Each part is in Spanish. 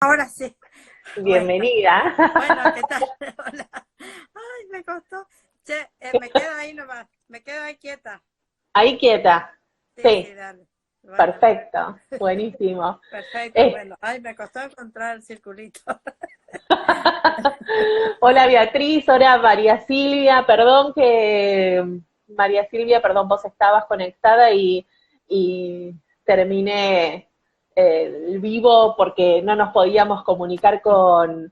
Ahora sí. Bueno, Bienvenida. bueno, ¿qué tal? Hola. Ay, me costó. Che, me quedo ahí nomás, me quedo ahí quieta. Ahí quieta. Sí, Sí, sí, dale. Bueno, perfecto. Buenísimo. perfecto, Eh, bueno. Ay, me costó encontrar el circulito. Hola Beatriz, hola María Silvia. Perdón que María Silvia, perdón, vos estabas conectada y terminé el vivo porque no nos podíamos comunicar con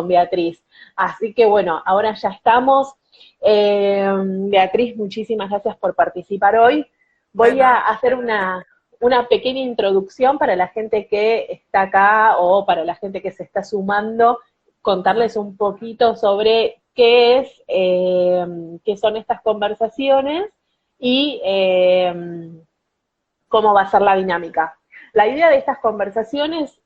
Beatriz. Así que bueno, ahora ya estamos. Beatriz, muchísimas gracias por participar hoy. Voy a Bueno, hacer una pequeña introducción para la gente que está acá o para la gente que se está sumando, ajá, contarles un poquito sobre qué son estas conversaciones y cómo va a ser la dinámica. La idea de estas conversaciones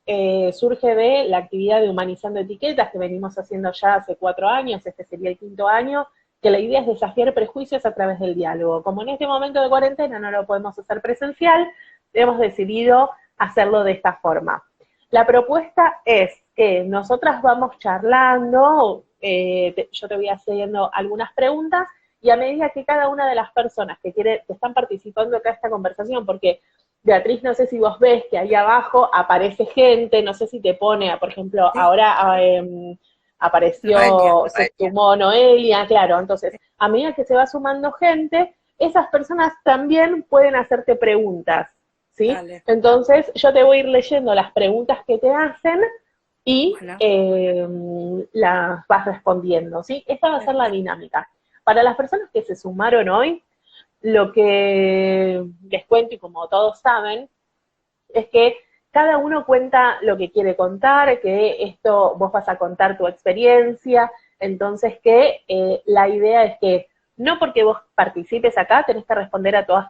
surge de la actividad de Humanizando Etiquetas que venimos haciendo ya hace 4 años, este sería el quinto año, que la idea es desafiar prejuicios a través del diálogo. Como en este momento de cuarentena no lo podemos hacer presencial, hemos decidido hacerlo de esta forma. La propuesta es que nosotras vamos charlando, yo te voy haciendo algunas preguntas y a medida que cada una de las personas que están participando acá en esta conversación, porque Beatriz, no sé si vos ves que ahí abajo aparece gente, no sé si te pone, por ejemplo, sí, ahora Noelia. apareció, se sumó Noelia, claro, entonces, a medida que se va sumando gente, esas personas también pueden hacerte preguntas, ¿sí? Dale. Entonces, yo te voy a ir leyendo las preguntas que te hacen y Bueno, las vas respondiendo, ¿sí? Esta va a ser la perfecto. dinámica. Para las personas que se sumaron hoy, lo que les cuento, y como todos saben, es que cada uno cuenta lo que quiere contar, que esto vos vas a contar tu experiencia, entonces que la idea es que no porque vos participes acá tenés que responder a todas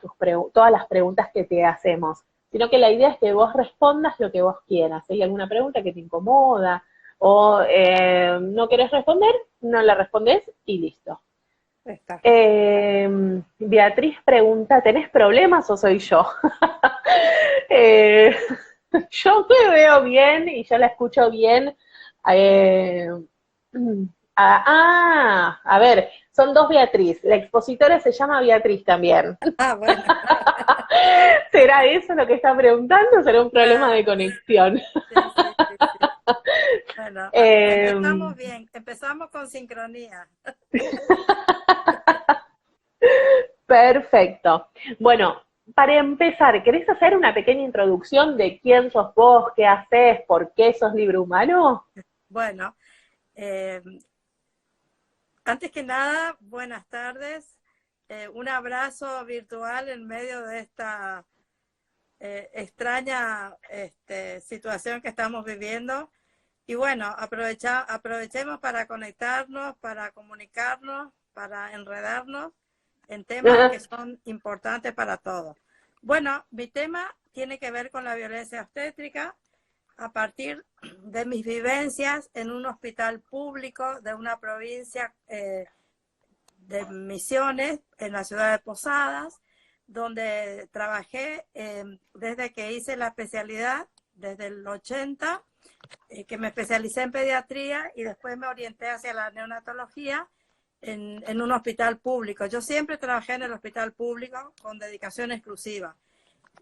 las preguntas que te hacemos, sino que la idea es que vos respondas lo que vos quieras. Si hay alguna pregunta que te incomoda o no querés responder, no la respondés y listo. Está. Beatriz pregunta, ¿tenés problemas o soy yo? Eh, yo me veo bien y yo la escucho bien. Eh, a ver, son dos Beatriz. La expositora se llama Beatriz también. Ah, bueno. ¿Será eso lo que está preguntando? ¿Será un problema de Claro, conexión? sí, sí, sí, sí. Bueno, Eh, empezamos bien, empezamos con sincronía. Perfecto. Bueno, para empezar, ¿querés hacer una pequeña introducción de quién sos vos, qué haces, por qué sos libro humano? Bueno, eh, antes que nada, buenas tardes. Un abrazo virtual en medio de esta extraña situación que estamos viviendo. Y bueno, aprovechemos para conectarnos, para comunicarnos, para enredarnos en temas que son importantes para todos. Bueno, mi tema tiene que ver con la violencia obstétrica a partir de mis vivencias en un hospital público de una provincia de Misiones, en la ciudad de Posadas, donde trabajé desde que hice la especialidad, desde el 80, que me especialicé en pediatría y después me orienté hacia la neonatología en un hospital público. Yo siempre trabajé en el hospital público con dedicación exclusiva,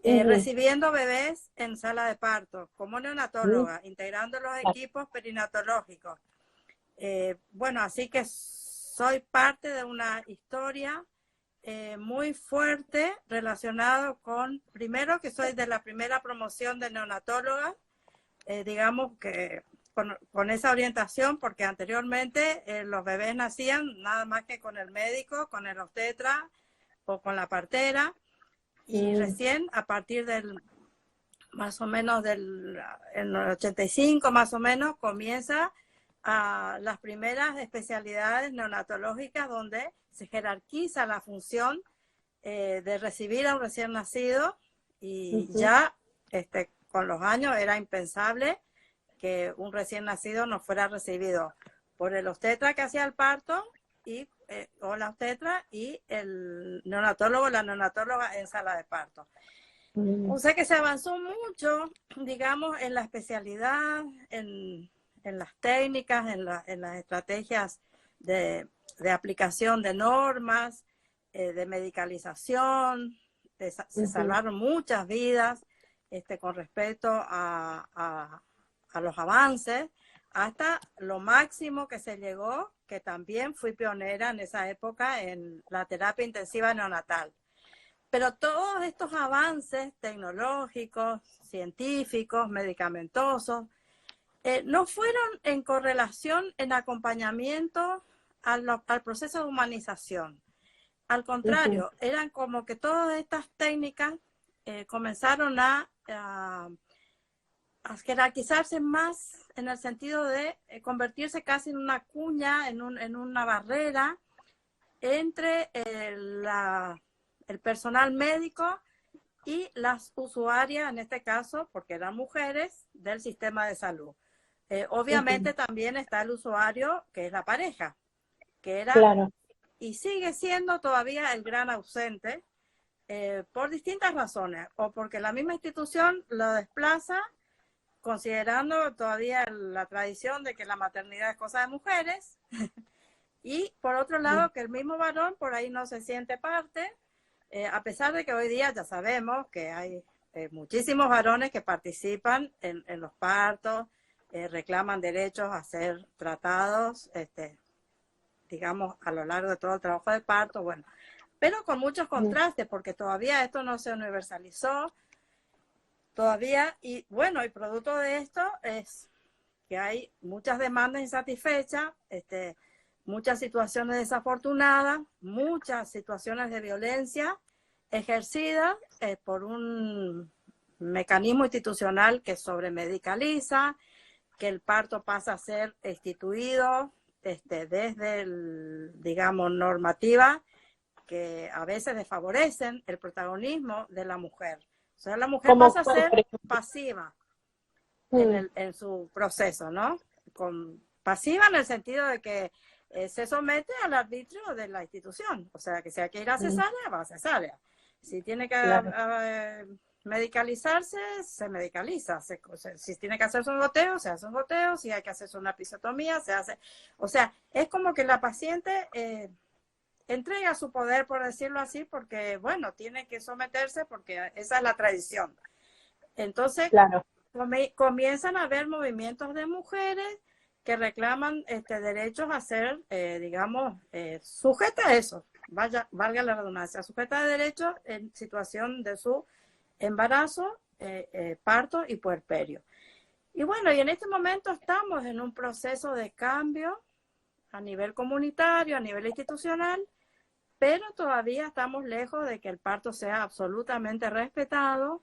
recibiendo bebés en sala de parto como neonatóloga, integrando los equipos perinatológicos. Bueno, así que soy parte de una historia muy fuerte relacionado con, primero que soy de la primera promoción de neonatóloga, digamos que con esa orientación, porque anteriormente los bebés nacían nada más que con el médico, con el obstetra o con la partera, y recién a partir del más o menos en el 85 más o menos comienza a las primeras especialidades neonatológicas donde se jerarquiza la función de recibir a un recién nacido y ya con los años era impensable que un recién nacido no fuera recibido por el obstetra que hacía el parto y, o la obstetra y el neonatólogo, la neonatóloga en sala de parto. Mm. O sea que se avanzó mucho, digamos, en la especialidad, en las técnicas, en las estrategias de aplicación de normas, de medicalización. Se Ujú. salvaron muchas vidas con respecto a los avances, hasta lo máximo que se llegó, que también fui pionera en esa época en la terapia intensiva neonatal. Pero todos estos avances tecnológicos, científicos, medicamentosos, no fueron en correlación, en acompañamiento al proceso de humanización. Al Ujú. contrario, eran como que todas estas técnicas comenzaron a jerarquizarse más en el sentido de convertirse casi en una cuña, en una barrera entre el personal médico y las usuarias, en este caso, porque eran mujeres, del sistema de salud. Ujú. Obviamente también está el usuario, que es la pareja, que era Claro. y sigue siendo todavía el gran ausente, por distintas razones, o porque la misma institución lo desplaza, considerando todavía la tradición de que la maternidad es cosa de mujeres, y por otro lado que el mismo varón por ahí no se siente parte, a pesar de que hoy día ya sabemos que hay muchísimos varones que participan en los partos, reclaman derechos a ser tratados, digamos, a lo largo de todo el trabajo de parto, bueno, pero con muchos Mm. contrastes, porque todavía esto no se universalizó, todavía, y bueno, y producto de esto es que hay muchas demandas insatisfechas, muchas situaciones desafortunadas, muchas situaciones de violencia ejercidas por un mecanismo institucional que sobremedicaliza, que el parto pasa a ser instituido desde digamos, normativa que a veces desfavorecen el protagonismo de la mujer. O sea, la mujer ¿Cómo pasa a cuál, ser por ejemplo? pasiva Mm. en su proceso, ¿no? Pasiva en el sentido de que se somete al arbitrio de la institución. O sea, que si hay que ir a Mm. cesárea, va a cesárea. Si tiene que Claro. medicalizarse, se medicaliza. Si tiene que hacerse un goteo, se hace un goteo. Si hay que hacerse una episiotomía, se hace. O sea, es como que la paciente entrega su poder, por decirlo así, porque, bueno, tiene que someterse porque esa es la tradición. Entonces, Claro. comienzan a haber movimientos de mujeres que reclaman derechos a ser, digamos, sujetas a eso, valga la redundancia, sujetas de derechos en situación de su embarazo, parto y puerperio. Y bueno, y en este momento estamos en un proceso de cambio a nivel comunitario, a nivel institucional, pero todavía estamos lejos de que el parto sea absolutamente respetado,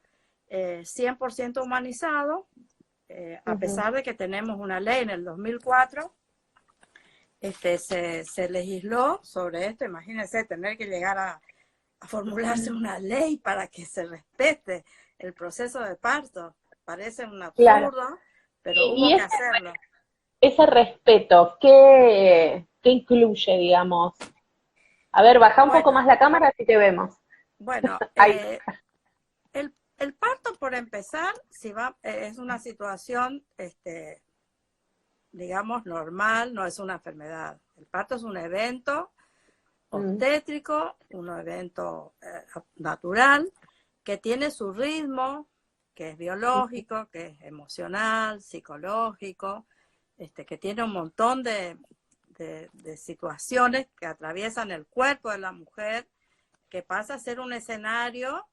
100% humanizado, a Ujú. pesar de que tenemos una ley en el 2004, se legisló sobre esto. Imagínense tener que llegar a formularse una ley para que se respete el proceso de parto. Parece un Claro. absurdo, pero Y hubo que hacerlo. ese respeto, ¿qué incluye, digamos? A ver, baja un poco Bueno, más la cámara, así te vemos. bueno, Ahí. el parto, por empezar, si va, es una situación, digamos, normal, no es una enfermedad. El parto es un evento Mm. obstétrico, un evento natural, que tiene su ritmo, que es biológico, que es emocional, psicológico, que tiene un montón de situaciones que atraviesan el cuerpo de la mujer, que pasa a ser un escenario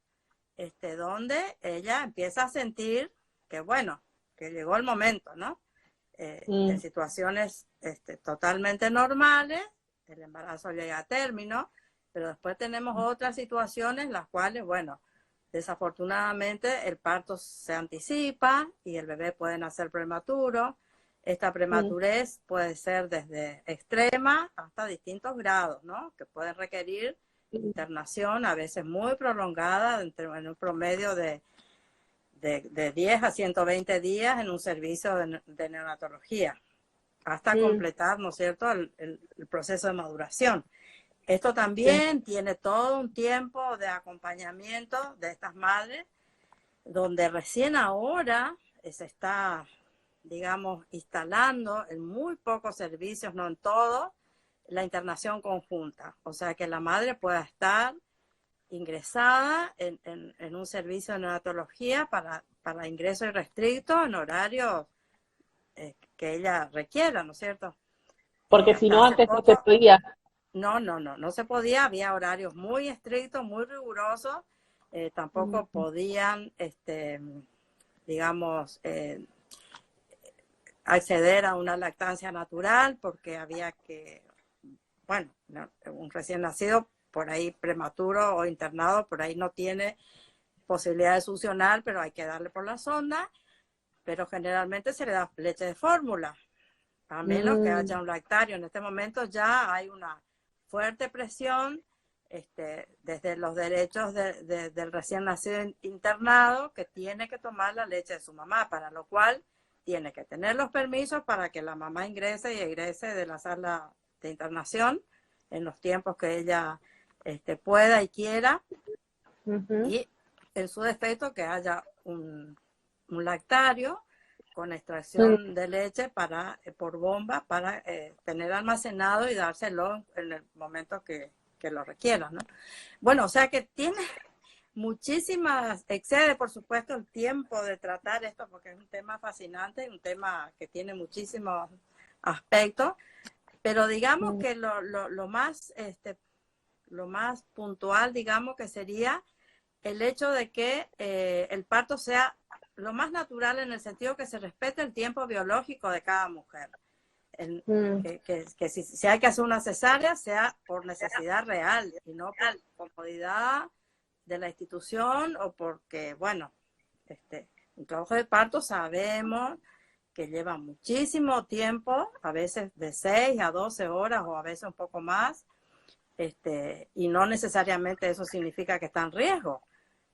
donde ella empieza a sentir que, bueno, que llegó el momento, ¿no? En Mm. situaciones totalmente normales, el embarazo llega a término, pero después tenemos otras situaciones, las cuales, bueno, desafortunadamente el parto se anticipa y el bebé puede nacer prematuro. Esta Mm. prematurez puede ser desde extrema hasta distintos grados, ¿no? Que pueden requerir internación, a veces muy prolongada, en un promedio de 10 a 120 días en un servicio de neonatología, hasta Mm. completar, ¿no es cierto?, el proceso de maduración. Esto Sí. también tiene todo un tiempo de acompañamiento de estas madres donde recién ahora se está, digamos, instalando en muy pocos servicios, no en todos, la internación conjunta. O sea, que la madre pueda estar ingresada en un servicio de neonatología para ingreso irrestricto en horarios que ella requiera, ¿no es cierto? Porque si Hasta no, hace antes no se poco, podía. no se podía, había horarios muy estrictos, muy rigurosos, tampoco podían, digamos, acceder a una lactancia natural porque había que, bueno, un recién nacido por ahí prematuro o internado, por ahí no tiene posibilidad de succionar, pero hay que darle por la sonda, pero generalmente se le da leche de fórmula, a menos que haya un lactario. En este momento ya hay una fuerte presión desde los derechos del recién nacido internado, que tiene que tomar la leche de su mamá, para lo cual tiene que tener los permisos para que la mamá ingrese y egrese de la sala de internación en los tiempos que ella pueda y quiera, y en su defecto que haya un lactario con extracción de leche por bomba para tener almacenado y dárselo en el momento que lo requiera, ¿no? Bueno, o sea que tiene muchísimas, excede por supuesto el tiempo de tratar esto porque es un tema fascinante, un tema que tiene muchísimos aspectos, pero digamos que lo más puntual, digamos, que sería el hecho de que el parto sea lo más natural en el sentido que se respete el tiempo biológico de cada mujer. Que si hay que hacer una cesárea sea por necesidad real y no por comodidad de la institución o porque, bueno, un trabajo de parto sabemos que lleva muchísimo tiempo, a veces de 6 a 12 horas o a veces un poco más, y no necesariamente eso significa que está en riesgo.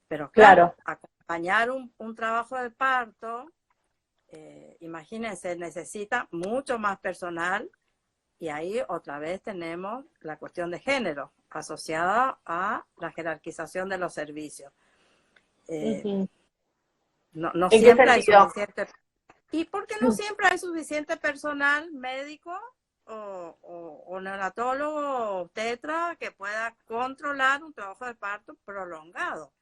Pero claro, acompañar un trabajo de parto, imagínense, necesita mucho más personal y ahí otra vez tenemos la cuestión de género asociada a la jerarquización de los servicios. No ¿En qué siempre hay sentido? suficiente. ¿Y por qué no siempre hay suficiente personal médico o neonatólogo o tetra que pueda controlar un trabajo de parto prolongado?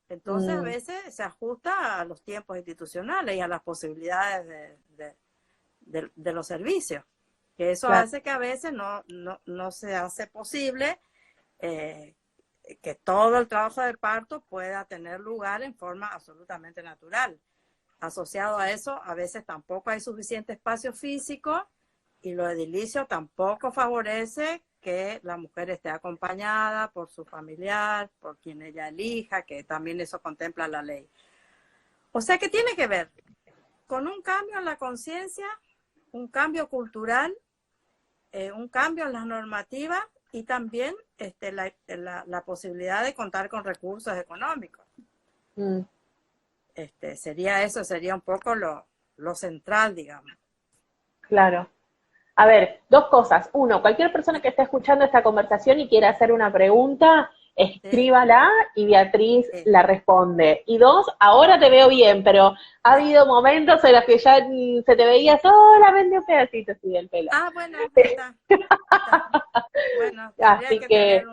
Entonces a veces se ajusta a los tiempos institucionales y a las posibilidades de los servicios, que eso hace que a veces no se hace posible que todo el trabajo de parto pueda tener lugar en forma absolutamente natural. Asociado a eso, a veces tampoco hay suficiente espacio físico y lo edilicio tampoco favorece que la mujer esté acompañada por su familiar, por quien ella elija, que también eso contempla la ley. O sea que tiene que ver con un cambio en la conciencia, un cambio cultural, un cambio en las normativas y también la posibilidad de contar con recursos económicos. Sería un poco lo central, digamos. Claro. A ver, dos cosas. Uno, cualquier persona que esté escuchando esta conversación y quiera hacer una pregunta, escríbala y Beatriz la responde. Y dos, ahora te veo bien, pero ha habido momentos en los que ya se te veía solamente un pedacito así del pelo. Ah, bueno, está. Bueno, así tendría que tener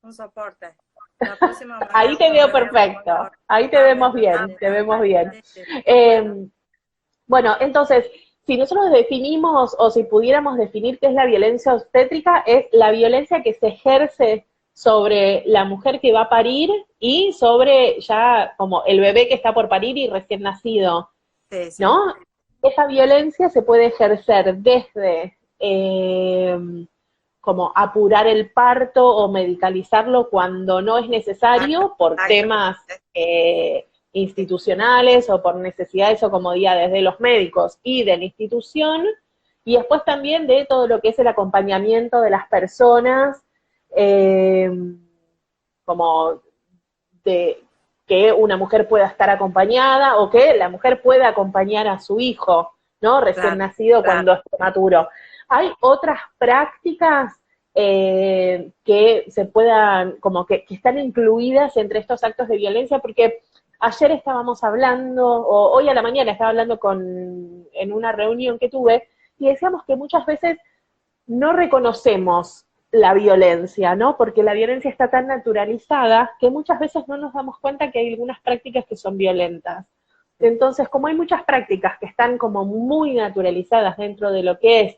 un soporte. La próxima ahí te veo perfecto, ahí te vemos bien, te vemos bien. Bueno, entonces, si nosotros definimos o si pudiéramos definir qué es la violencia obstétrica, es la violencia que se ejerce sobre la mujer que va a parir y sobre ya como el bebé que está por parir y recién nacido, ¿no? Esa violencia se puede ejercer desde como apurar el parto o medicalizarlo cuando no es necesario por temas institucionales o por necesidades o comodidades de los médicos y de la institución, y después también de todo lo que es el acompañamiento de las personas, como de que una mujer pueda estar acompañada o que la mujer pueda acompañar a su hijo, ¿no? Recién nacido cuando es prematuro. Hay otras prácticas que se puedan, como que están incluidas entre estos actos de violencia, porque ayer estábamos hablando, o hoy a la mañana estaba hablando en una reunión que tuve, y decíamos que muchas veces no reconocemos la violencia, ¿no? Porque la violencia está tan naturalizada que muchas veces no nos damos cuenta que hay algunas prácticas que son violentas. Entonces, como hay muchas prácticas que están como muy naturalizadas dentro de lo que es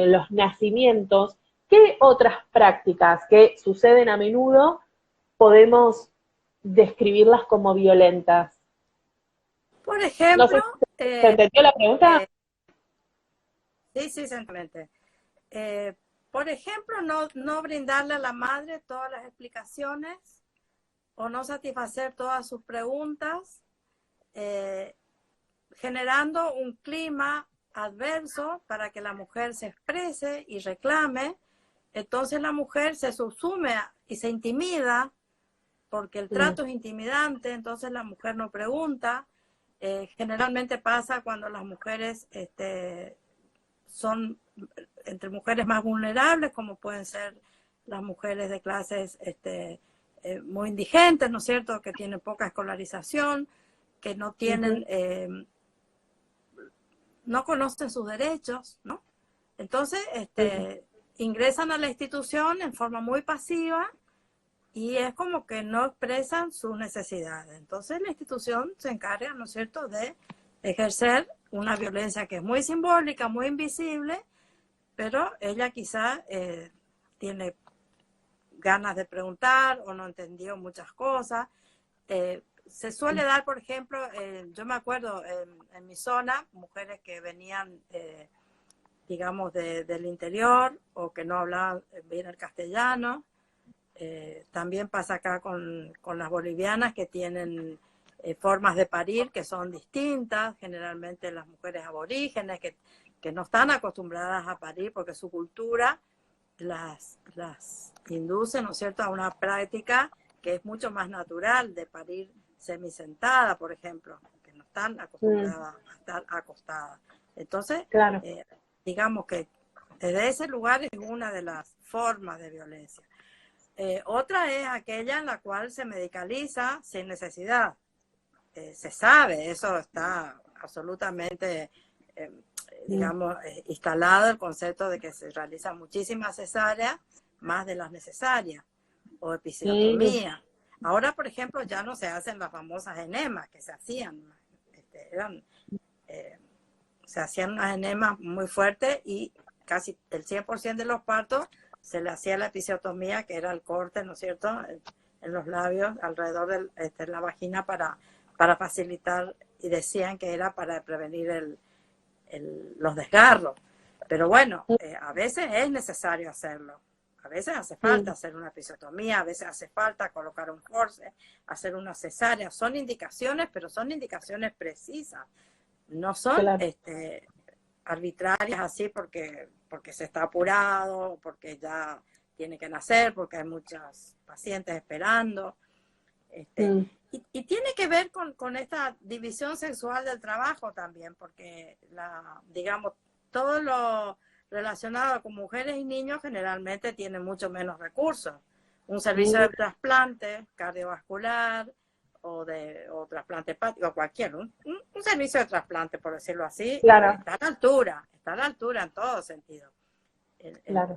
los nacimientos, ¿qué otras prácticas que suceden a menudo podemos describirlas como violentas? Por No ejemplo, sé si se entendió la pregunta. sí, sí, exactamente. Eh, por ejemplo, no brindarle a la madre todas las explicaciones o no satisfacer todas sus preguntas, eh, generando un clima adverso para que la mujer se exprese y reclame. Entonces la mujer se subsume y se intimida porque el trato es intimidante, entonces la mujer no pregunta. Generalmente pasa cuando las mujeres son entre mujeres más vulnerables, como pueden ser las mujeres de clases muy indigentes, ¿no es cierto?, que tienen poca escolarización, que no tienen, no conocen sus derechos, ¿no? Entonces, ingresan a la institución en forma muy pasiva y es como que no expresan sus necesidades. Entonces, la institución se encarga, ¿no es cierto?, de ejercer una violencia que es muy simbólica, muy invisible, pero ella quizá tiene ganas de preguntar o no entendió muchas cosas. Se suele dar, por ejemplo, yo me acuerdo en mi zona, mujeres que venían, digamos, del interior o que no hablaban bien el castellano. También pasa acá con las bolivianas que tienen formas de parir que son distintas, generalmente las mujeres aborígenes que no están acostumbradas a parir porque su cultura las induce, ¿no es cierto?, a una práctica que es mucho más natural de parir semisentada, por ejemplo, que no están acostumbradas a estar acostadas. Entonces, Claro. digamos que desde ese lugar es una de las formas de violencia. Otra es aquella en la cual se medicaliza sin necesidad. Se sabe, eso está absolutamente, digamos, instalado el concepto de que se realizan muchísimas cesáreas, más de las necesarias, o episiotomía. Ahora, por ejemplo, ya no se hacen las famosas enemas que se hacían. Se hacían unas enemas muy fuertes y casi el 100% de los partos se le hacía la episiotomía, que era el corte, ¿no es cierto?, en los labios, alrededor de la vagina para facilitar, y decían que era para prevenir los desgarros. Pero bueno, a veces es necesario hacerlo. A veces hace falta hacer una episiotomía, a veces hace falta colocar un forceps, hacer una cesárea. Son indicaciones, pero son indicaciones precisas. No son arbitrarias así porque se está apurado, porque ya tiene que nacer, porque hay muchas pacientes esperando. Y tiene que ver con esta división sexual del trabajo también, porque digamos, todo lo relacionado con mujeres y niños generalmente tiene mucho menos recursos. Un servicio de trasplante cardiovascular o trasplante hepático, cualquier, un servicio de trasplante, por decirlo así, está a la altura en todo sentido.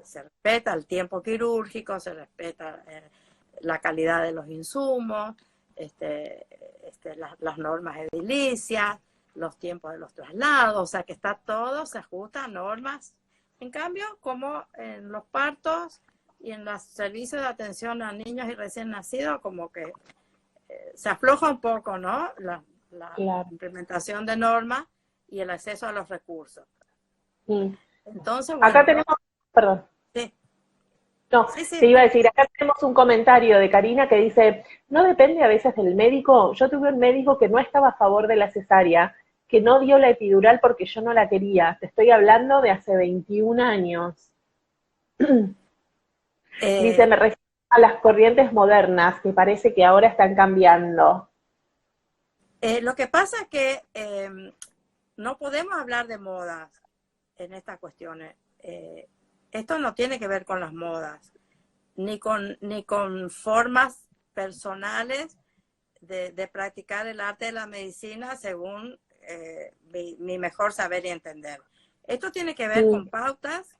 Se respeta el tiempo quirúrgico, se respeta la calidad de los insumos, las normas edilicias, los tiempos de los traslados, o sea que se ajusta a normas. En cambio, como en los partos y en los servicios de atención a niños y recién nacidos, como que se afloja un poco, ¿no?, la implementación de normas y el acceso a los recursos. Entonces, bueno. Acá tenemos, perdón. Sí. No, sí. te iba a decir, acá tenemos un comentario de Karina que dice, no depende a veces del médico. Yo tuve un médico que no estaba a favor de la cesárea, que no dio la epidural porque yo no la quería. Te estoy hablando de hace 21 años. Dice, me refiero a las corrientes modernas, que parece que ahora están cambiando. Lo que pasa es que no podemos hablar de modas en estas cuestiones. Esto no tiene que ver con las modas, ni con formas personales de practicar el arte de la medicina según mi mejor saber y entender. Esto tiene que ver con pautas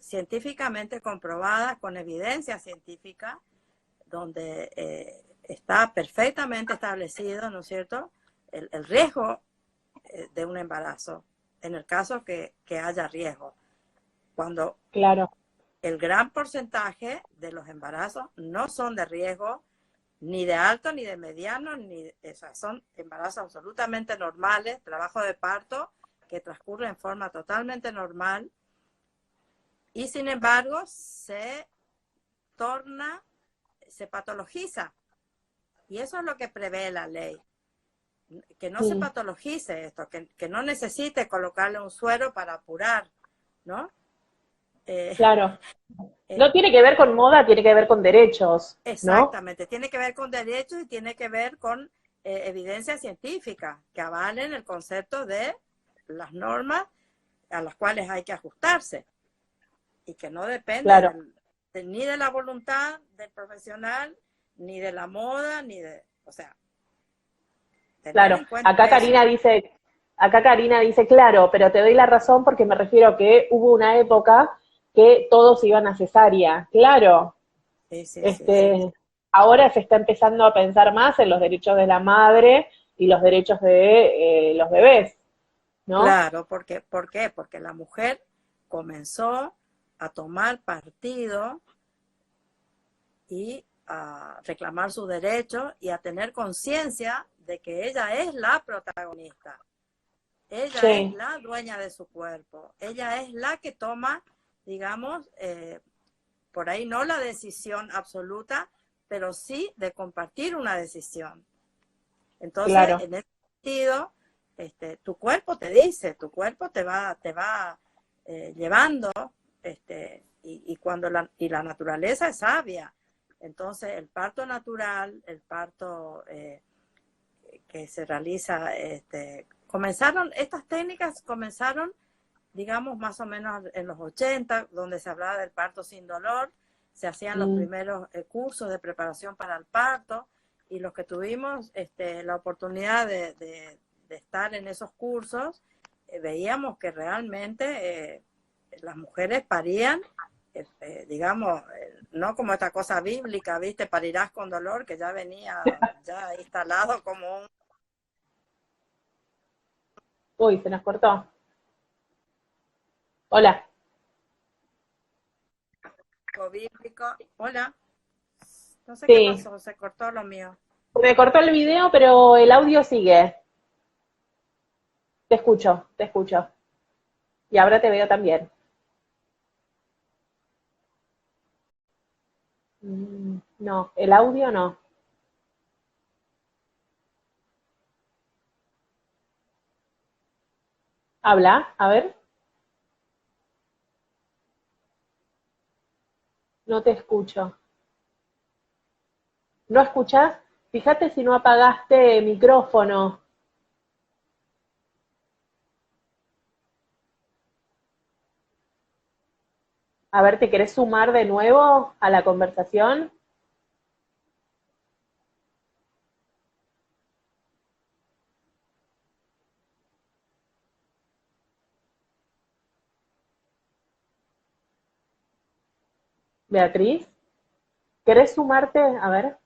científicamente comprobadas, con evidencia científica, donde está perfectamente establecido, ¿no es cierto?, el riesgo de un embarazo, en el caso que haya riesgo. Cuando Claro. el gran porcentaje de los embarazos no son de riesgo, ni de alto, ni de mediano, o sea, son embarazos absolutamente normales, trabajo de parto que transcurre en forma totalmente normal, y sin embargo se patologiza. Y eso es lo que prevé la ley, que no se patologice esto, que no necesite colocarle un suero para apurar, ¿no? Claro. No tiene que ver con moda, tiene que ver con derechos, ¿no? Exactamente, tiene que ver con derechos y tiene que ver con evidencia científica que avalen el concepto de las normas a las cuales hay que ajustarse y que no depende ni de la voluntad del profesional, ni de la moda, ni de, o sea, claro. Acá Karina dice, claro, pero te doy la razón porque me refiero a que hubo una época que todos iban a cesárea, claro. Sí. Ahora se está empezando a pensar más en los derechos de la madre y los derechos de los bebés, ¿no? Claro, ¿por qué? Porque la mujer comenzó a tomar partido y a reclamar sus derechos y a tener conciencia de que ella es la protagonista. Ella es la dueña de su cuerpo. Ella es la que toma, digamos, por ahí no la decisión absoluta, pero sí de compartir una decisión. Entonces, en ese sentido, tu cuerpo te dice, tu cuerpo te va llevando, y cuando la naturaleza es sabia. Entonces, el parto natural, el parto que se realiza, estas técnicas comenzaron, digamos, más o menos en los 80, donde se hablaba del parto sin dolor, se hacían los primeros cursos de preparación para el parto, y los que tuvimos la oportunidad de estar en esos cursos, veíamos que realmente las mujeres parían, digamos, no como esta cosa bíblica, ¿viste? Parirás con dolor, que ya venía ya instalado como un... Uy, se nos cortó. Hola. Bíblico. Hola. No sé qué pasó, se cortó lo mío. Me cortó el video, pero el audio sigue. Te escucho, te escucho. Y ahora te veo también. No, el audio no. Habla, a ver. No te escucho. ¿No escuchás? Fíjate si no apagaste el micrófono. A ver, ¿te querés sumar de nuevo a la conversación? Beatriz, ¿querés sumarte? A ver.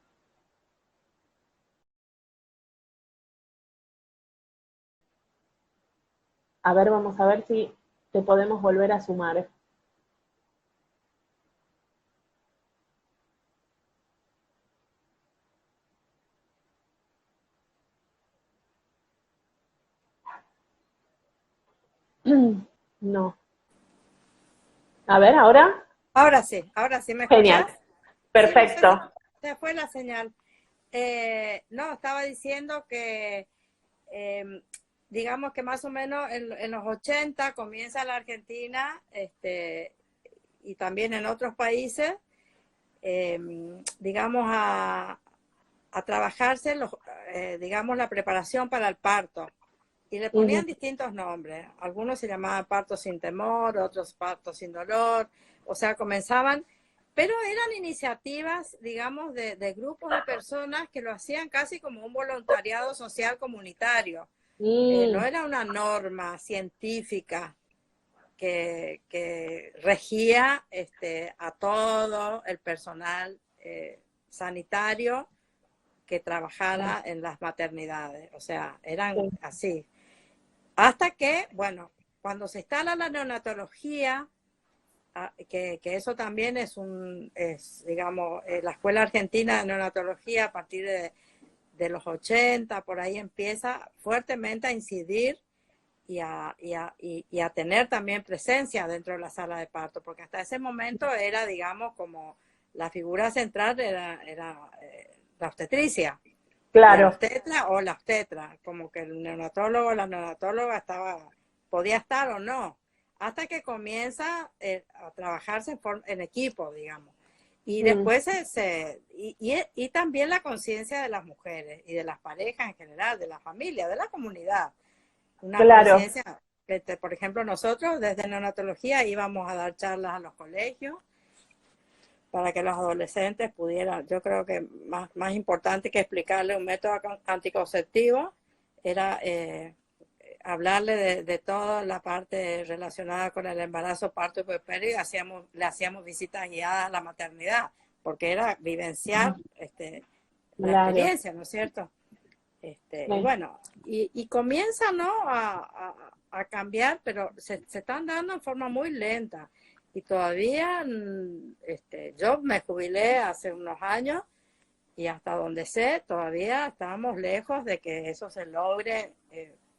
A ver, vamos a ver si te podemos volver a sumar. No. A ver, ¿ahora? Ahora sí, ¿me escuchás? Genial. Perfecto. Sí, se fue la señal. No, estaba diciendo que, digamos que más o menos en los 80 comienza la Argentina, y también en otros países, digamos, a trabajarse, digamos, la preparación para el parto. Y le ponían distintos nombres. Algunos se llamaban parto sin temor, otros parto sin dolor. O sea, comenzaban, pero eran iniciativas, digamos, de grupos de personas que lo hacían casi como un voluntariado social comunitario. No era una norma científica que regía a todo el personal sanitario que trabajara en las maternidades. O sea, eran así. Hasta que, bueno, cuando se instala la neonatología, que eso también digamos, la Escuela Argentina de Neonatología a partir de los 80, por ahí empieza fuertemente a incidir y a tener también presencia dentro de la sala de parto, porque hasta ese momento era, digamos, como la figura central era la obstetricia. Claro. La obstetra o la obstetra, como que el neonatólogo o la neonatóloga podía estar o no, hasta que comienza a trabajarse en equipo, digamos. Y después y también la conciencia de las mujeres y de las parejas en general, de la familia, de la comunidad. Una conciencia, por ejemplo, nosotros desde neonatología íbamos a dar charlas a los colegios para que los adolescentes pudieran, yo creo que más importante que explicarle un método anticonceptivo era hablarle de toda la parte relacionada con el embarazo, parto y puerperio, y le hacíamos visitas guiadas a la maternidad, porque era vivenciar la experiencia, ¿no es cierto? Y bueno, y comienza, ¿no?, a cambiar, pero se están dando en forma muy lenta. Y todavía, yo me jubilé hace unos años y hasta donde sé, todavía estamos lejos de que eso se logre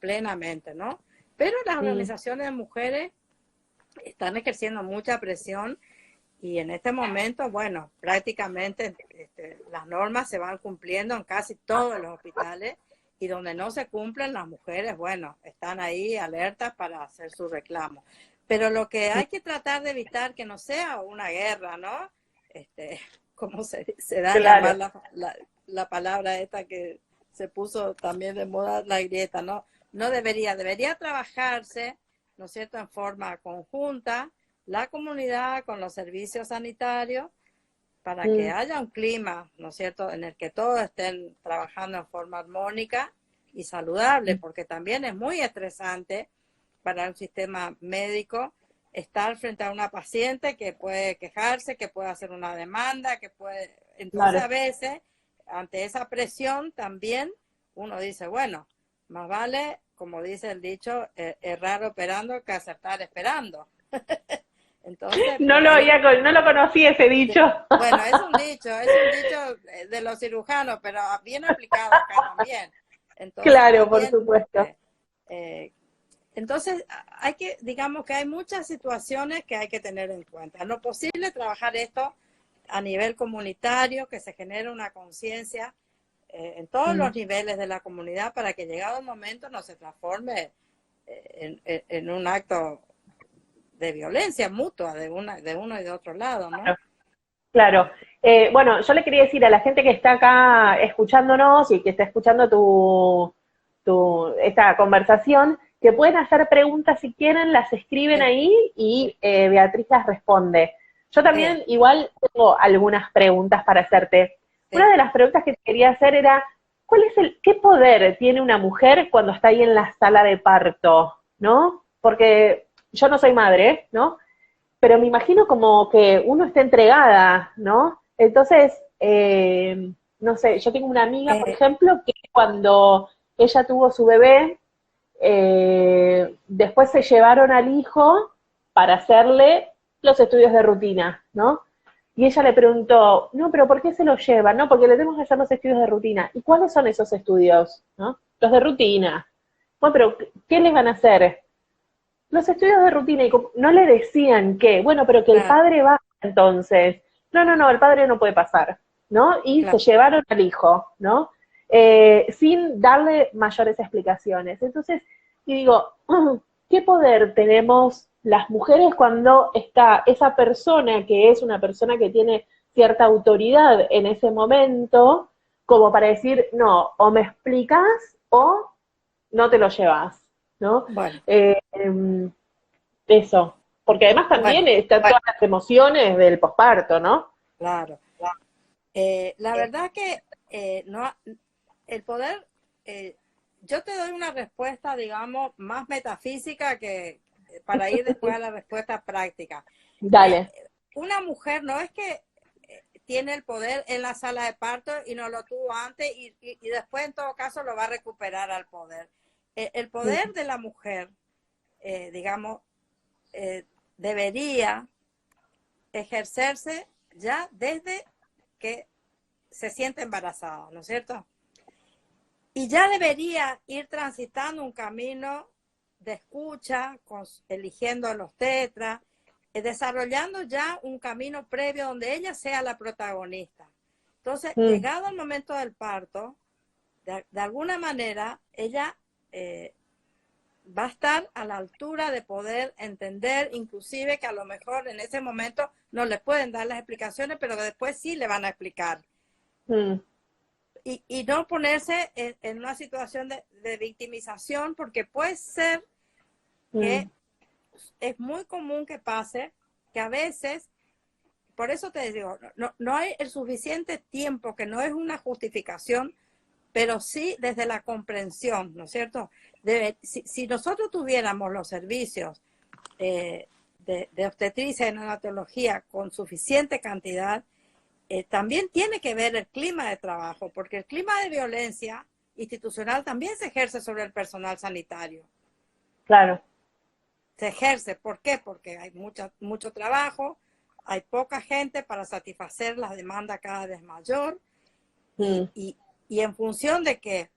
plenamente, ¿no? Pero las organizaciones de mujeres están ejerciendo mucha presión y en este momento, bueno, prácticamente las normas se van cumpliendo en casi todos los hospitales y donde no se cumplen, las mujeres, bueno, están ahí alertas para hacer su reclamo. Pero lo que hay que tratar de evitar que no sea una guerra, ¿no? Como se da a llamar la palabra esta que se puso también de moda, la grieta, ¿no? No debería trabajarse, ¿no es cierto?, en forma conjunta, la comunidad con los servicios sanitarios, para que haya un clima, ¿no es cierto?, en el que todos estén trabajando en forma armónica y saludable, porque también es muy estresante para el sistema médico estar frente a una paciente que puede quejarse, que puede hacer una demanda, que puede... Entonces a veces, ante esa presión también, uno dice, bueno, más vale, como dice el dicho, errar operando que acertar esperando. Entonces, no lo conocí ese dicho. Bueno, es un dicho de los cirujanos, pero bien aplicado acá también. Entonces, claro, también, por supuesto. Entonces, digamos que hay muchas situaciones que hay que tener en cuenta. No es posible trabajar esto a nivel comunitario, que se genere una conciencia en todos los niveles de la comunidad para que llegado el momento no se transforme en un acto de violencia mutua de uno y de otro lado, ¿no? Claro. Bueno, yo le quería decir a la gente que está acá escuchándonos y que está escuchando esta conversación, que pueden hacer preguntas si quieren, las escriben ahí y Beatriz las responde. Yo también igual tengo algunas preguntas para hacerte. Una de las preguntas que te quería hacer era, ¿qué poder tiene una mujer cuando está ahí en la sala de parto, ¿no? Porque yo no soy madre, ¿no? Pero me imagino como que uno está entregada, ¿no? Entonces, no sé, yo tengo una amiga, por ejemplo, que cuando ella tuvo su bebé, después se llevaron al hijo para hacerle los estudios de rutina, ¿no? Y ella le preguntó, no, pero ¿por qué se lo llevan? No, porque le tenemos que hacer los estudios de rutina. ¿Y cuáles son esos estudios? ¿No? Los de rutina. Bueno, pero ¿qué les van a hacer? Los estudios de rutina, y no le decían que, bueno, pero que el padre va entonces. No, el padre no puede pasar, ¿no? Y se llevaron al hijo, ¿no? Sin darle mayores explicaciones. Entonces, y digo, ¿qué poder tenemos las mujeres cuando está esa persona que es una persona que tiene cierta autoridad en ese momento, como para decir, no, o me explicas o no te lo llevas, ¿no? Bueno. Eso, porque además también están todas las emociones del posparto, ¿no? claro. La verdad que no, el poder, yo te doy una respuesta, digamos, más metafísica que para ir después a la respuesta práctica. Dale. Una mujer no es que tiene el poder en la sala de parto y no lo tuvo antes y después en todo caso lo va a recuperar al poder. El poder de la mujer, digamos, debería ejercerse ya desde que se siente embarazada, ¿no es cierto? Y ya debería ir transitando un camino de escucha, eligiendo los tetras, desarrollando ya un camino previo donde ella sea la protagonista. Entonces, llegado el momento del parto, de alguna manera, ella va a estar a la altura de poder entender, inclusive que a lo mejor en ese momento no le pueden dar las explicaciones, pero que después sí le van a explicar. Y no ponerse en una situación de victimización, porque puede ser que es muy común que pase que a veces, por eso te digo, no hay el suficiente tiempo, que no es una justificación, pero sí desde la comprensión, ¿no es cierto? Si nosotros tuviéramos los servicios de obstetricia y neonatología con suficiente cantidad, también tiene que ver el clima de trabajo, porque el clima de violencia institucional también se ejerce sobre el personal sanitario. Claro. Se ejerce, ¿por qué? Porque hay mucho trabajo, hay poca gente para satisfacer las demandas cada vez mayor, y en función de que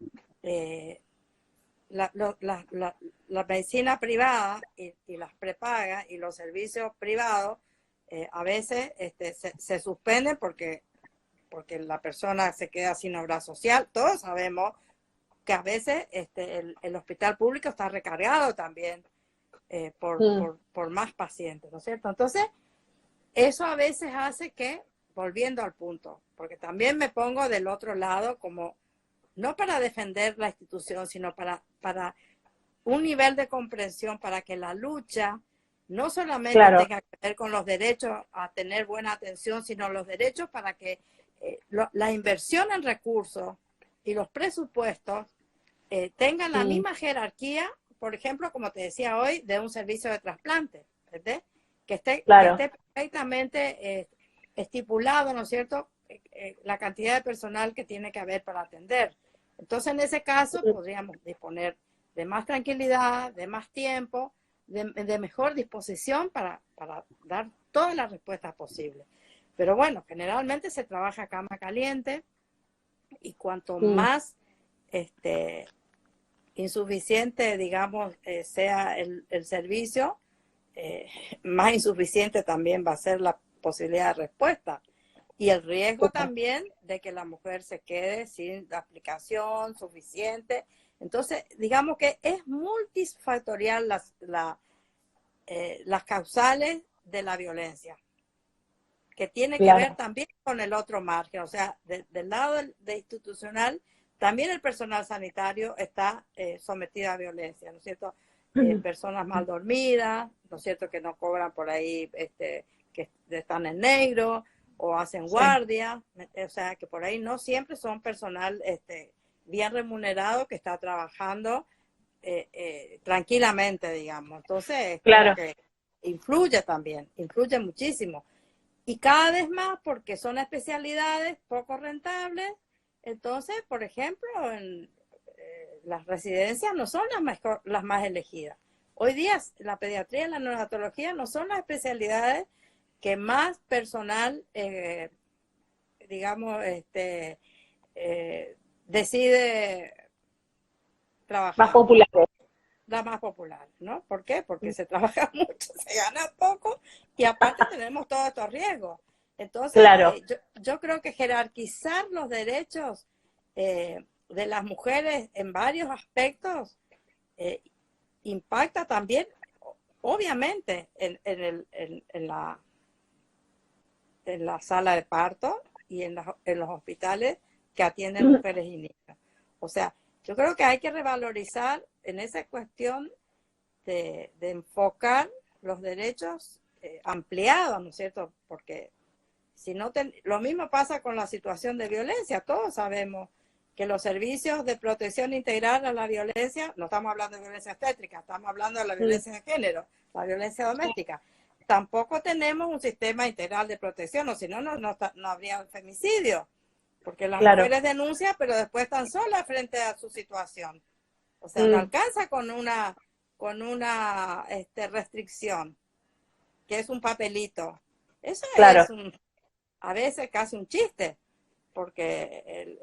la medicina privada y las prepagas y los servicios privados a veces se suspenden porque la persona se queda sin obra social. Todos sabemos que a veces el hospital público está recargado también por más pacientes, ¿no es cierto? Entonces, eso a veces hace que, volviendo al punto, porque también me pongo del otro lado como, no para defender la institución, sino para un nivel de comprensión, para que la lucha no solamente tenga que ver con los derechos a tener buena atención, sino los derechos para que la inversión en recursos y los presupuestos tengan la misma jerarquía, por ejemplo, como te decía hoy, de un servicio de trasplante, ¿verdad? Que esté perfectamente estipulado, ¿no es cierto?, la cantidad de personal que tiene que haber para atender. Entonces, en ese caso, podríamos disponer de más tranquilidad, de más tiempo, de mejor disposición para dar todas las respuestas posibles. Pero bueno, generalmente se trabaja a cama caliente, y cuanto más insuficiente, digamos, sea el servicio, más insuficiente también va a ser la posibilidad de respuesta. Y el riesgo también de que la mujer se quede sin la aplicación suficiente. Entonces, digamos que es multifactorial las causales de la violencia, que tiene que ver también con el otro margen. O sea, del lado de institucional, también el personal sanitario está sometido a violencia, ¿no es cierto? Personas mal dormidas, ¿no es cierto?, que no cobran por ahí, que están en negro o hacen guardia, o sea, que por ahí no siempre son personal bien remunerado que está trabajando tranquilamente, digamos. Entonces, como que influye también, influye muchísimo. Y cada vez más porque son especialidades poco rentables. Entonces, por ejemplo, las residencias no son las más elegidas. Hoy día la pediatría y la neonatología no son las especialidades que más personal, digamos, decide trabajar. Más populares. La más popular, ¿no? ¿Por qué? Porque se trabaja mucho, se gana poco y aparte tenemos todos estos riesgos. Entonces, yo creo que jerarquizar los derechos de las mujeres en varios aspectos impacta también, obviamente, en la sala de parto y en los hospitales que atienden mujeres y niños. O sea, yo creo que hay que revalorizar en esa cuestión de enfocar los derechos ampliados, ¿no es cierto? Porque Si no lo mismo pasa con la situación de violencia. Todos sabemos que los servicios de protección integral a la violencia, no estamos hablando de violencia obstétrica, estamos hablando de la violencia de género, la violencia doméstica. Tampoco tenemos un sistema integral de protección, o si no, no habría femicidio, porque las mujeres denuncian, pero después están solas frente a su situación. O sea, no alcanza con una restricción, que es un papelito. Eso es a veces casi un chiste, porque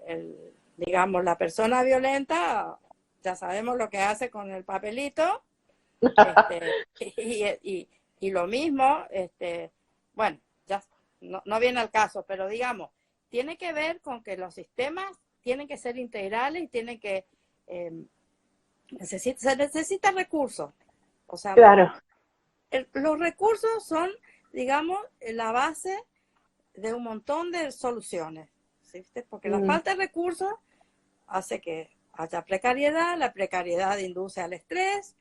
digamos, la persona violenta, ya sabemos lo que hace con el papelito, y lo mismo, bueno, ya no viene al caso, pero digamos, tiene que ver con que los sistemas tienen que ser integrales y tienen que, se necesita recursos. O sea, los recursos son, digamos, la base de un montón de soluciones, ¿sí? Porque la falta de recursos hace que haya precariedad, la precariedad induce al estrés,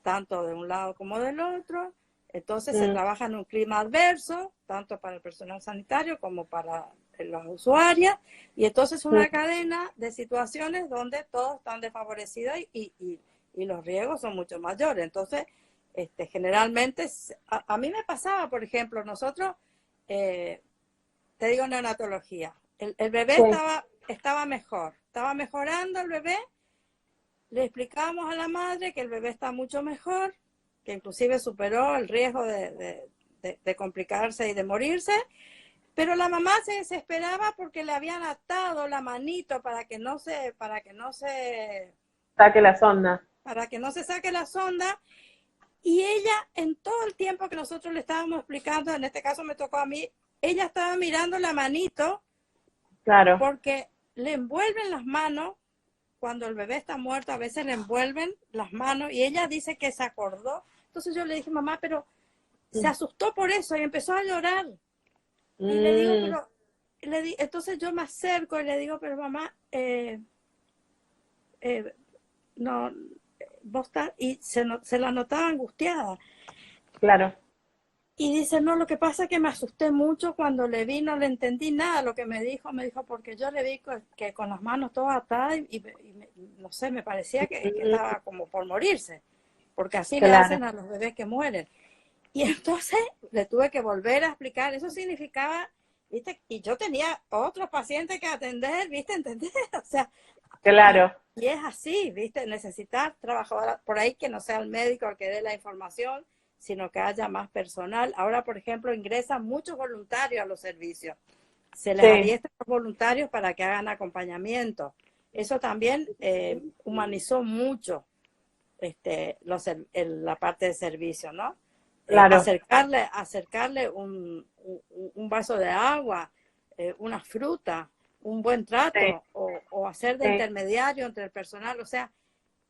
tanto de un lado como del otro, entonces se trabaja en un clima adverso, tanto para el personal sanitario como para las usuarias, y entonces una cadena de situaciones donde todos están desfavorecidos y los riesgos son mucho mayores. Entonces, generalmente, a mí me pasaba, por ejemplo, nosotros, te digo neonatología, el bebé estaba mejor, estaba mejorando el bebé, le explicábamos a la madre que el bebé está mucho mejor, que inclusive superó el riesgo de complicarse y de morirse, pero la mamá se desesperaba porque le habían atado la manito para que no se saque la sonda. Para que no se saque la sonda, y ella, en todo el tiempo que nosotros le estábamos explicando, en este caso me tocó a mí, ella estaba mirando la manito, porque le envuelven las manos, cuando el bebé está muerto, a veces le envuelven las manos, y ella dice que se acordó. Entonces yo le dije, mamá, pero se asustó por eso, y empezó a llorar. Y le digo, entonces yo me acerco y le digo, pero mamá, no, vos estás, y se la notaba angustiada. Y dice, no, lo que pasa es que me asusté mucho cuando le vi, no le entendí nada lo que me dijo, porque yo le vi que con las manos todas atadas y no sé, me parecía que estaba como por morirse, porque así le hacen a los bebés que mueren. Y entonces le tuve que volver a explicar, eso significaba, ¿viste? Y yo tenía otros pacientes que atender, ¿viste? ¿Entendés? O sea, y es así, ¿viste? Necesitas trabajador por ahí que no sea el médico el que dé la información, sino que haya más personal. Ahora, por ejemplo, ingresan muchos voluntarios a los servicios. Se les adiestra a los voluntarios para que hagan acompañamiento. Eso también humanizó mucho la parte de servicio, ¿no? Acercarle un vaso de agua, una fruta, un buen trato, o hacer de intermediario entre el personal. O sea,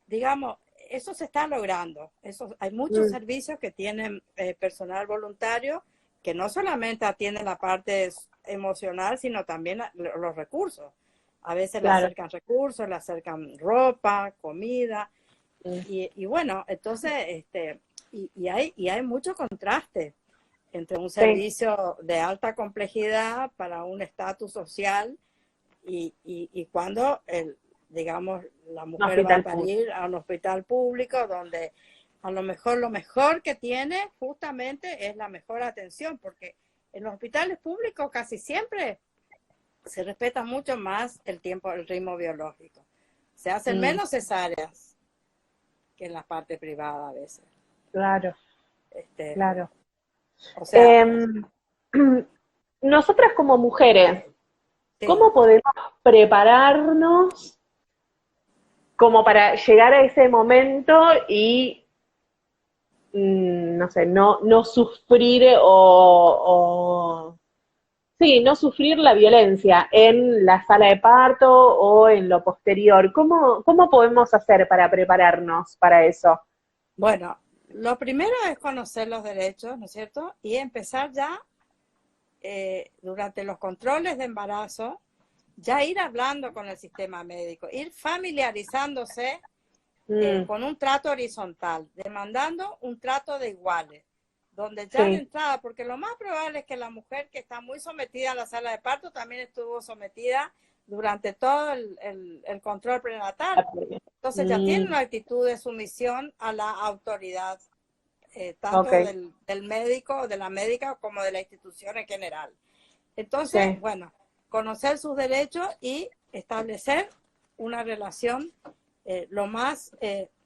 digamos, eso se está logrando. Hay muchos servicios que tienen personal voluntario que no solamente atienden la parte emocional, sino también los recursos. A veces le acercan recursos, le acercan ropa, comida, y bueno, entonces, y hay mucho contraste entre un servicio de alta complejidad para un estatus social y cuando digamos, la mujer va a parir a un hospital público donde a lo mejor que tiene justamente es la mejor atención, porque en los hospitales públicos casi siempre se respeta mucho más el ritmo biológico. Se hacen menos cesáreas que en la parte privada a veces. Claro. O sea, nosotras como mujeres, ¿cómo podemos prepararnos como para llegar a ese momento y, no sé, no sufrir no sufrir la violencia en la sala de parto o en lo posterior? ¿Cómo podemos hacer para prepararnos para eso? Bueno, lo primero es conocer los derechos, ¿no es cierto? Y empezar ya, durante los controles de embarazo, ya ir hablando con el sistema médico, ir familiarizándose con un trato horizontal, demandando un trato de iguales, donde ya de Sí. entrada, porque lo más probable es que la mujer que está muy sometida a la sala de parto también estuvo sometida durante todo el control prenatal. Entonces ya tiene una actitud de sumisión a la autoridad, tanto del médico o de la médica como de la institución en general. Entonces, bueno, conocer sus derechos y establecer una relación lo más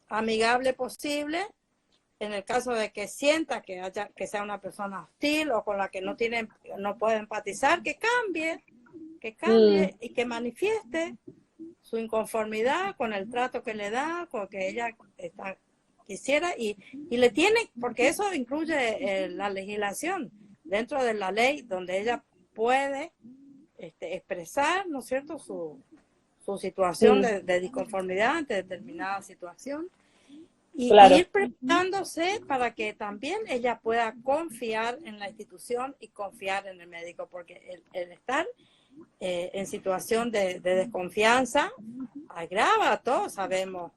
amigable posible. En el caso de que sienta que sea una persona hostil o con la que no puede empatizar, que cambie y que manifieste su inconformidad con el trato que le da, con que ella quisiera, y le tiene, porque eso incluye la legislación, dentro de la ley, donde ella puede expresar, ¿no es cierto?, su situación de disconformidad ante determinada situación. Y ir preparándose para que también ella pueda confiar en la institución y confiar en el médico, porque el estar en situación de desconfianza agrava, todos sabemos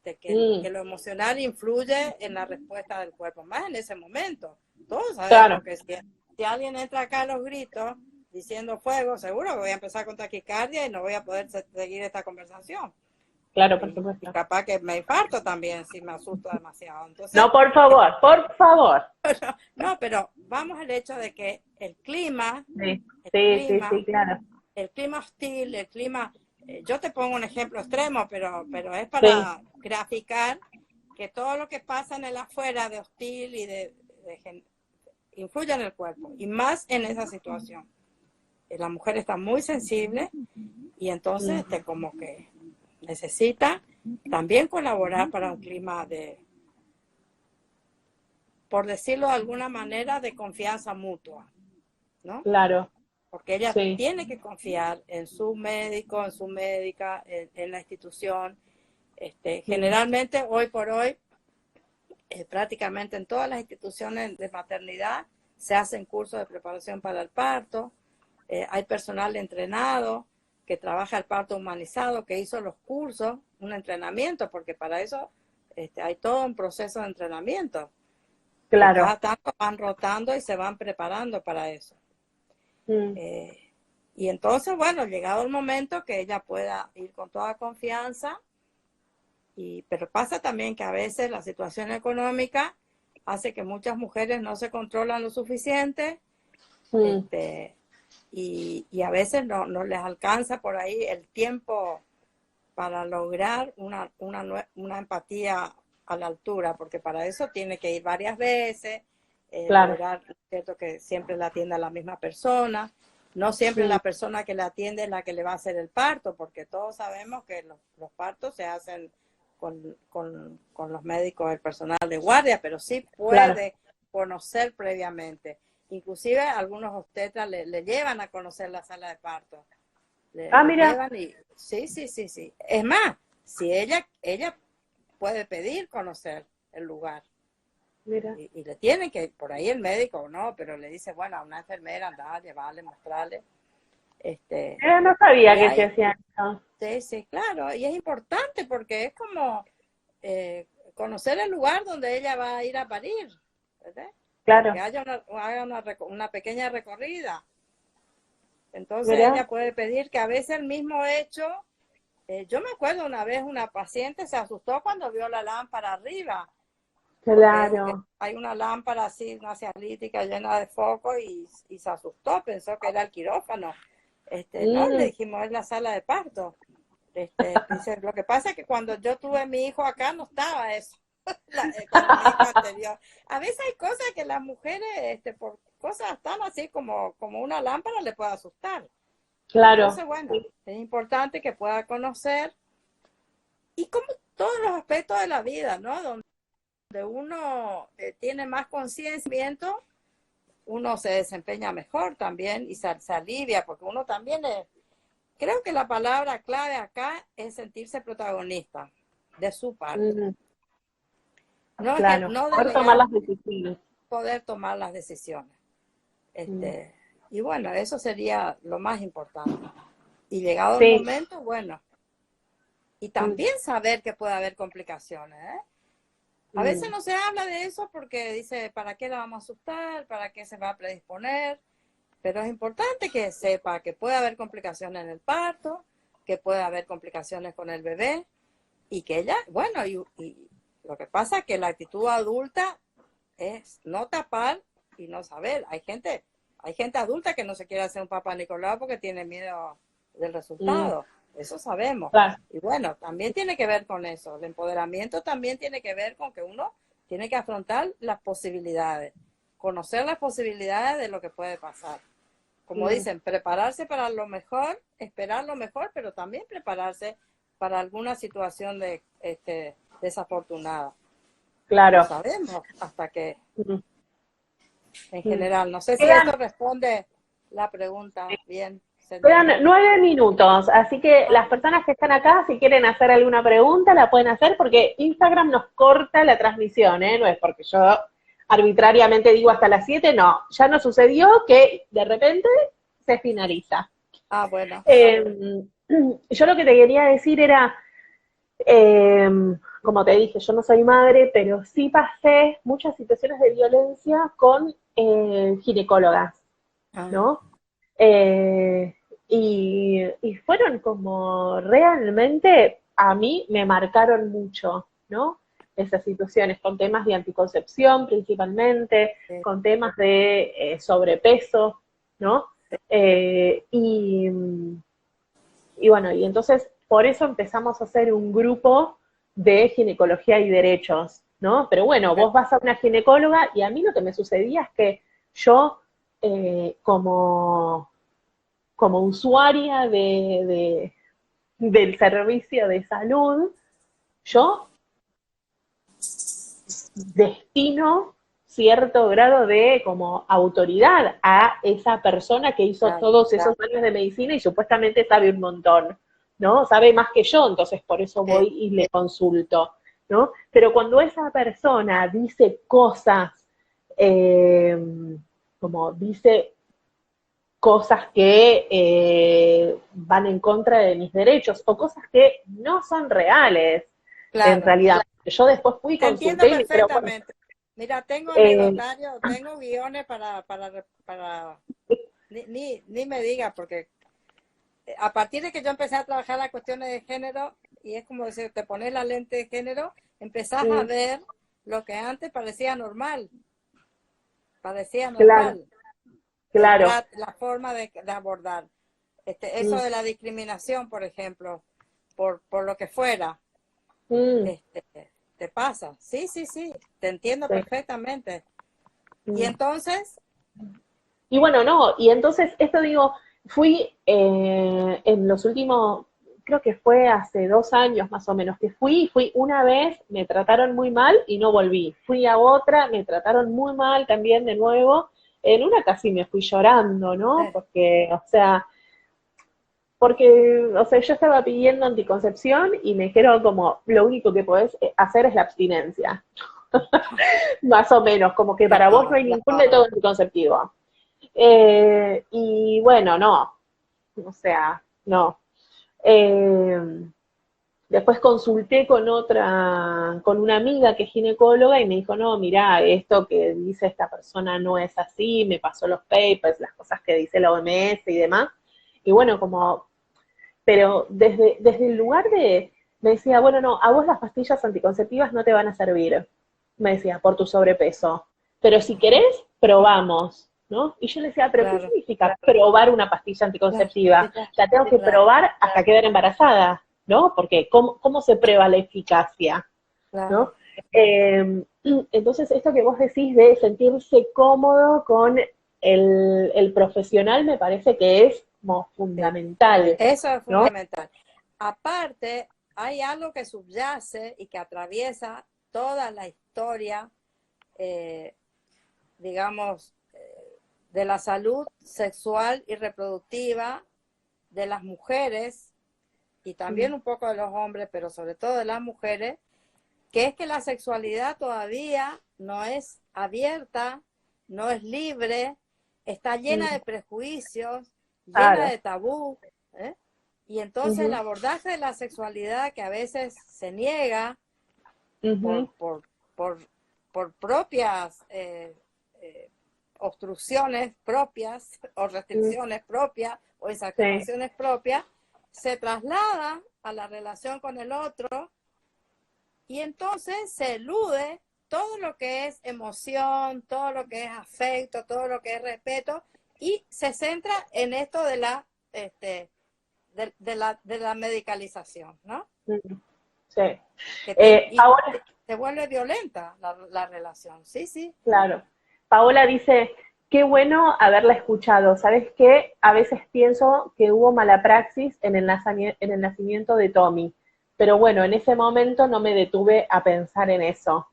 que lo emocional influye en la respuesta del cuerpo, más en ese momento. Todos sabemos que si alguien entra acá a los gritos diciendo fuego, seguro que voy a empezar con taquicardia y no voy a poder seguir esta conversación. Claro, por supuesto. Y capaz que me infarto también si me asusto demasiado. Entonces, no, por favor, por favor. No, pero vamos al hecho de que el clima, claro. El clima hostil, el clima, yo te pongo un ejemplo extremo, pero es para graficar que todo lo que pasa en el afuera de hostil y influye en el cuerpo, y más en esa situación. La mujer está muy sensible y entonces como que necesita también colaborar para un clima por decirlo de alguna manera, de confianza mutua, ¿no? Claro. Porque ella tiene que confiar en su médico, en su médica, en la institución. Generalmente, hoy por hoy, prácticamente en todas las instituciones de maternidad se hacen cursos de preparación para el parto. Hay personal entrenado que trabaja el parto humanizado, que hizo los cursos, un entrenamiento, porque para eso hay todo un proceso de entrenamiento. Claro. Cada tanto van rotando y se van preparando para eso. Y entonces, bueno, llegado el momento que ella pueda ir con toda confianza, pero pasa también que a veces la situación económica hace que muchas mujeres no se controlan lo suficiente, y a veces no les alcanza por ahí el tiempo para lograr una empatía a la altura, porque para eso tiene que ir varias veces, lograr, cierto, que siempre la atienda la misma persona. No siempre la persona que la atiende es la que le va a hacer el parto, porque todos sabemos que los partos se hacen con los médicos, el personal de guardia, pero sí puede conocer previamente. Inclusive algunos obstetras le llevan a conocer la sala de parto. Mira. Sí. Es más, si ella puede pedir conocer el lugar. Mira. Y le tienen que, por ahí el médico no, pero le dice, bueno, a una enfermera, andar, llevarle, mostrarle. No sabía que se hacían eso. Sí, claro, y es importante porque es como conocer el lugar donde ella va a ir a parir, ¿verdad? Claro. Que haga una pequeña recorrida. Entonces ella puede pedir que a veces el mismo hecho, yo me acuerdo una vez una paciente se asustó cuando vio la lámpara arriba. Claro. Hay una lámpara así, una cialítica llena de foco y se asustó, pensó que era el quirófano. No, le dijimos, es la sala de parto. Dice, lo que pasa es que cuando yo tuve mi hijo acá no estaba eso. Con mi hijo anterior. A veces hay cosas que las mujeres, por cosas tan así como una lámpara, le puede asustar. Claro. Entonces, bueno, es importante que pueda conocer, y como todos los aspectos de la vida, ¿no? Donde uno tiene más conciencia, uno se desempeña mejor también y se alivia, porque uno también creo que la palabra clave acá es sentirse protagonista de su parte. Claro, poder tomar las decisiones. Poder tomar las decisiones. Y bueno, eso sería lo más importante. Y llegado el momento, bueno, y también saber que puede haber complicaciones, A veces no se habla de eso porque dice, ¿para qué la vamos a asustar? ¿Para qué se va a predisponer? Pero es importante que sepa que puede haber complicaciones en el parto, que puede haber complicaciones con el bebé, y que ella, bueno, y lo que pasa es que la actitud adulta es no tapar y no saber. Hay gente adulta que no se quiere hacer un papá Nicolau porque tiene miedo del resultado. Eso sabemos. Claro. Y bueno, también tiene que ver con eso. El empoderamiento también tiene que ver con que uno tiene que afrontar las posibilidades, conocer las posibilidades de lo que puede pasar. Como dicen, prepararse para lo mejor, esperar lo mejor, pero también prepararse para alguna situación desafortunada. Claro. No sabemos hasta que, en general, no sé si esto responde la pregunta bien. Quedan 9 minutos, así que las personas que están acá, si quieren hacer alguna pregunta, la pueden hacer, porque Instagram nos corta la transmisión, ¿eh? No es porque yo arbitrariamente digo hasta las 7, no, ya nos sucedió que de repente se finaliza. Ah, bueno. Yo lo que te quería decir era, como te dije, yo no soy madre, pero sí pasé muchas situaciones de violencia con ginecólogas, ¿no? Y fueron como realmente, a mí me marcaron mucho, ¿no? Esas situaciones, con temas de anticoncepción principalmente, con temas de sobrepeso, ¿no? Y bueno, y entonces por eso empezamos a hacer un grupo de ginecología y derechos, ¿no? Pero bueno, vos vas a una ginecóloga y a mí lo que me sucedía es que yo, como usuaria del servicio de salud, yo destino cierto grado de como autoridad a esa persona que hizo todos esos años de medicina y supuestamente sabe un montón, ¿no? Sabe más que yo, entonces por eso voy y le consulto, ¿no? Pero cuando esa persona dice cosas, como dice cosas que van en contra de mis derechos o cosas que no son reales, en realidad. Yo después fui y consulté. Entiendo perfectamente. Pero, mira, tengo anecdotario, tengo guiones para ni me diga, porque a partir de que yo empecé a trabajar las cuestiones de género, y es como decir, te pones la lente de género, empezás a ver lo que antes parecía normal. Parecía normal. Claro. La forma de abordar. Eso de la discriminación, por ejemplo, por lo que fuera. Te pasa. Sí, te entiendo perfectamente. Y entonces... Y bueno, no, y entonces, esto digo, fui en los últimos, creo que fue hace 2 años más o menos, que fui una vez, me trataron muy mal y no volví. Fui a otra, me trataron muy mal también de nuevo. En una casi me fui llorando, ¿no? Porque, o sea, yo estaba pidiendo anticoncepción y me dijeron como, lo único que podés hacer es la abstinencia. Más o menos, como que para vos no hay ningún método anticonceptivo. Y bueno, no, o sea, no. Después consulté con una amiga que es ginecóloga y me dijo, no, mirá, esto que dice esta persona no es así, me pasó los papers, las cosas que dice la OMS y demás. Y bueno, pero desde el lugar me decía, bueno, no, a vos las pastillas anticonceptivas no te van a servir, me decía, por tu sobrepeso. Pero si querés, probamos, ¿no? Y yo le decía, ¿pero qué significa probar una pastilla anticonceptiva? La tengo que probar hasta quedar embarazada, ¿no? Porque ¿cómo se prueba la eficacia? ¿No? Entonces, esto que vos decís de sentirse cómodo con el profesional me parece que es como fundamental. Eso es fundamental. ¿No? Aparte, hay algo que subyace y que atraviesa toda la historia, digamos, de la salud sexual y reproductiva de las mujeres y también un poco de los hombres, pero sobre todo de las mujeres, que es que la sexualidad todavía no es abierta, no es libre, está llena de prejuicios, llena de tabú, ¿eh? Y entonces el abordaje de la sexualidad, que a veces se niega por propias obstrucciones propias o restricciones propias o exacerbaciones propias, se traslada a la relación con el otro y entonces se elude todo lo que es emoción, todo lo que es afecto, todo lo que es respeto y se centra en esto de la de la medicalización, ¿no? Sí. Que se vuelve violenta la relación, sí, sí. Claro. Paola dice, qué bueno haberla escuchado. ¿Sabes qué? A veces pienso que hubo mala praxis en el nacimiento de Tommy. Pero bueno, en ese momento no me detuve a pensar en eso.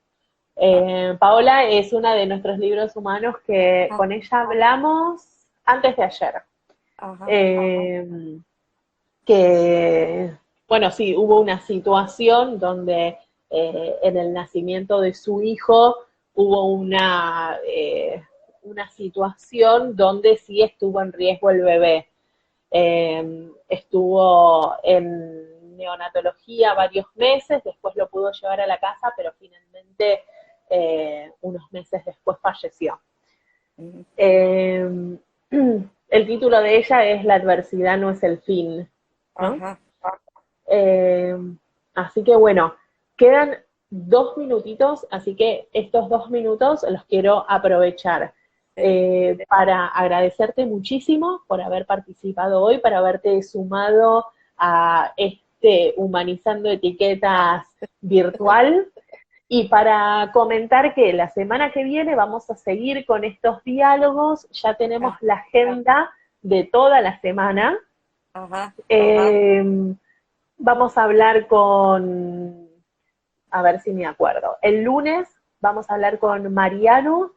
Paola es una de nuestros libros humanos que con ella hablamos antes de ayer. Que, bueno, sí, hubo una situación donde en el nacimiento de su hijo hubo una situación donde sí estuvo en riesgo el bebé. Estuvo en neonatología varios meses, después lo pudo llevar a la casa, pero finalmente unos meses después falleció. El título de ella es La adversidad no es el fin, ¿no? Así que bueno, quedan 2 minutitos, así que estos 2 minutos los quiero aprovechar para agradecerte muchísimo por haber participado hoy, para haberte sumado a este Humanizando Etiquetas virtual y para comentar que la semana que viene vamos a seguir con estos diálogos, ya tenemos la agenda de toda la semana. Vamos a hablar con, a ver si me acuerdo, el lunes vamos a hablar con Mariano.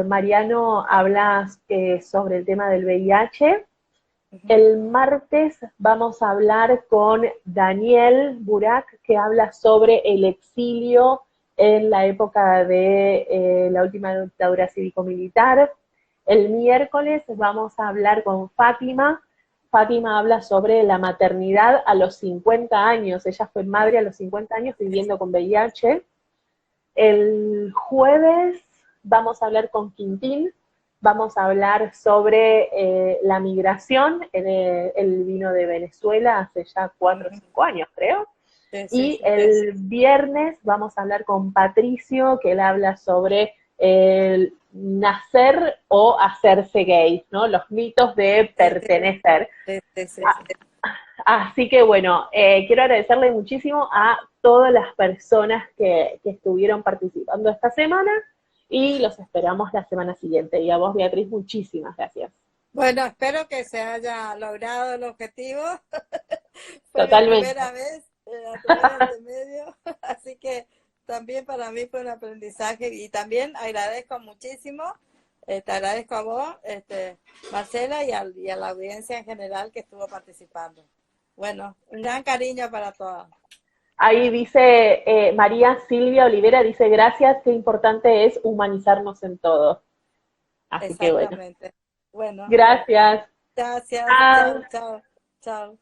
Mariano habla sobre el tema del VIH. El martes vamos a hablar con Daniel Burak, que habla sobre el exilio en la época de la última dictadura cívico-militar. El miércoles vamos a hablar con Fátima. Fátima habla sobre la maternidad a los 50 años. Ella fue madre a los 50 años viviendo con VIH. El jueves vamos a hablar con Quintín. Vamos a hablar sobre la migración. Él vino de Venezuela hace ya 4 o 5 años, creo. Y el viernes vamos a hablar con Patricio, que él habla sobre el nacer o hacerse gay, ¿no? Los mitos de pertenecer. Así que bueno, quiero agradecerle muchísimo a todas las personas que estuvieron participando esta semana y los esperamos la semana siguiente. Y a vos, Beatriz, muchísimas gracias. Bueno, espero que se haya logrado el objetivo. Fue Totalmente. mi primera vez a través de este medio, así que también para mí fue un aprendizaje y también agradezco muchísimo, te agradezco a vos, Marcela, y a la audiencia en general que estuvo participando. Bueno, un gran cariño para todas. Ahí dice María Silvia Olivera, dice, gracias, qué importante es humanizarnos en todo. Así que bueno. Bueno. Gracias. Gracias. Chao, chao, chao.